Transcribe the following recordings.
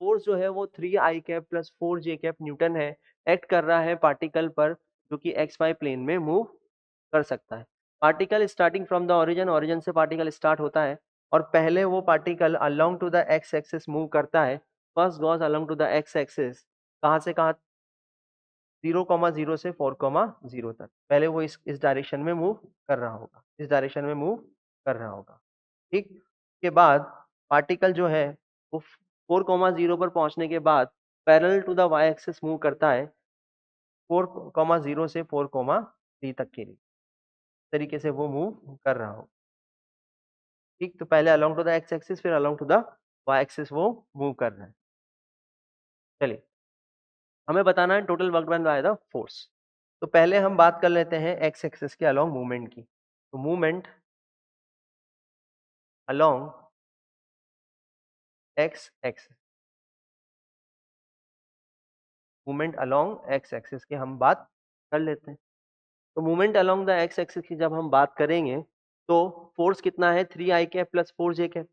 Force जो है वो 3i cap plus 4j cap newton है, एक्ट कर रहा है पार्टिकल पर जो कि एक्स वाई प्लेन में मूव कर सकता है। Particle starting from the origin, origin से पार्टिकल स्टार्ट होता है और पहले वो particle along to the x axis move करता है। First goes along to the x axis, कहाँ से कहाँ, 0,0 से 4,0 तक। पहले वो इस डायरेक्शन में मूव कर रहा होगा, इस डायरेक्शन में मूव कर रहा होगा। ठीक, के बाद पार्टिकल जो है वो 4,0 पर पहुंचने के बाद parallel to the Y axis move करता है 4,0 से 4,3 तक के लिए, तरीके से वो मूव कर रहा हो। ठीक, तो पहले along to the x axis, फिर along to the Y axis वो मूव कर रहा है। चलिए, हमें बताना है total work done by the force. तो पहले हम बात कर लेते हैं एक्स एक्सिस के अलोंग मूवमेंट की। तो movement along X axis, movement along X axis की हम बात कर लेते हैं। तो movement along the x axis की जब हम बात करेंगे तो फोर्स कितना है, 3i cap plus 4j cap.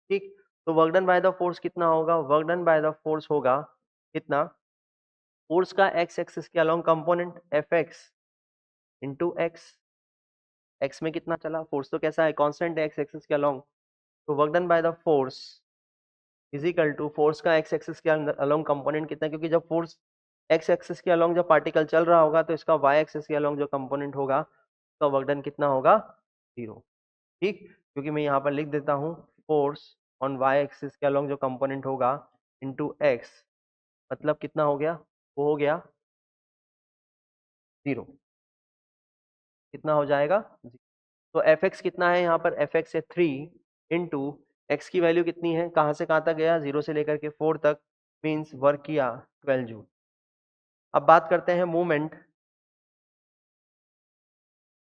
ठीक, तो work done by the force कितना होगा, work done by the force होगा कितना, फोर्स का एक्स एक्सिस के along component F x into x, x में कितना चला, फोर्स तो कैसा है, कांस्टेंट है एक्स एक्सिस के अलोंग। तो work done by the force is equal to force का एक्स एक्सिस के अलोंग कंपोनेंट कितना है, क्योंकि जब फोर्स एक्स एक्सिस के अलोंग जब पार्टिकल चल रहा होगा तो इसका वाई एक्सिस के अलोंग जो कंपोनेंट होगा उसका वर्क डन कितना होगा, 0। ठीक, क्योंकि मैं यहाँ पर लिख देता हूँ फोर्स ऑन वाई एक्सिस के अलोंग जो कंपोनेंट होगा इनटू एक्स, मतलब कितना हो गया, वो हो गया 0। कितना हो जाएगा, तो एफ एक्स कितना है यहाँ पर, एफ एक्स है 3 इंटू एक्स की वैल्यू कितनी है, कहाँ से कहाँ तक गया, 0 से लेकर के 4 तक, मीन्स वर्क किया 12 जूल। अब बात करते हैं मूवमेंट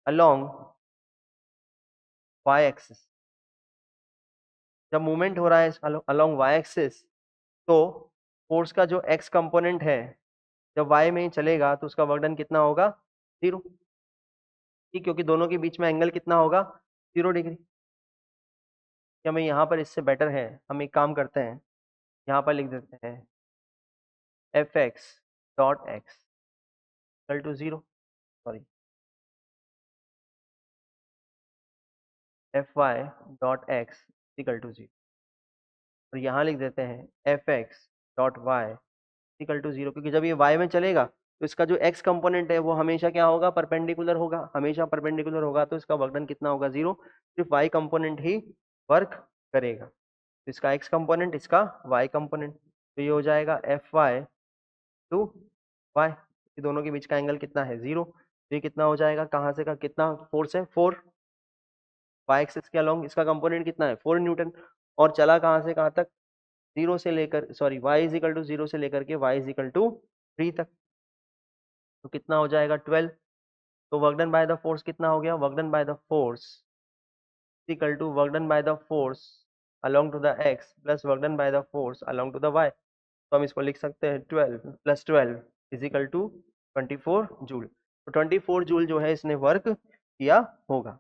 अलोंग वाई एक्सिस। जब मूवमेंट हो रहा है अलोंग वाई एक्सिस तो फोर्स का जो एक्स कंपोनेंट है जब वाई में ही चलेगा तो उसका वर्क डन कितना होगा, 0। ठीक, क्योंकि दोनों के बीच में एंगल कितना होगा, 0 डिग्री। क्या मैं यहाँ पर, इससे बेटर है हम एक काम करते हैं, यहाँ पर लिख देते हैं F x dot x equal to 0, sorry F y dot x equal to 0, और यहाँ लिख देते हैं F x dot y equal to 0, क्योंकि जब ये y में चलेगा तो इसका जो x कंपोनेंट है वो हमेशा क्या होगा, परपेंडिकुलर होगा, हमेशा परपेंडिकुलर होगा, तो इसका वर्क डन कितना होगा, 0। सिर्फ y कंपोनेंट ही वर्क करेगा, तो इसका x कंपोनेंट, इसका y कंपोनेंट, तो ये हो जाएगा एफ वाई टू वाई, दोनों के बीच का एंगल कितना है, 0। तो ये कितना हो जाएगा, कहाँ से का कितना फोर्स है, 4, वाई एक्सिस के अलोंग इसका कंपोनेंट कितना है, 4 न्यूटन, और चला कहाँ से कहाँ तक, 0 से लेकर, sorry y is equal to 0 से लेकर के y इज इक्वल टू 3 तक, तो कितना हो जाएगा 12। तो work done by the force कितना हो गया, work done by the force equal to work done by the force along to the x plus work done by the force along to the y. तो हम इसको लिख सकते हैं 12 plus 12 is equal to 24 joule. तो 24 joule जो है इसने वर्क किया होगा।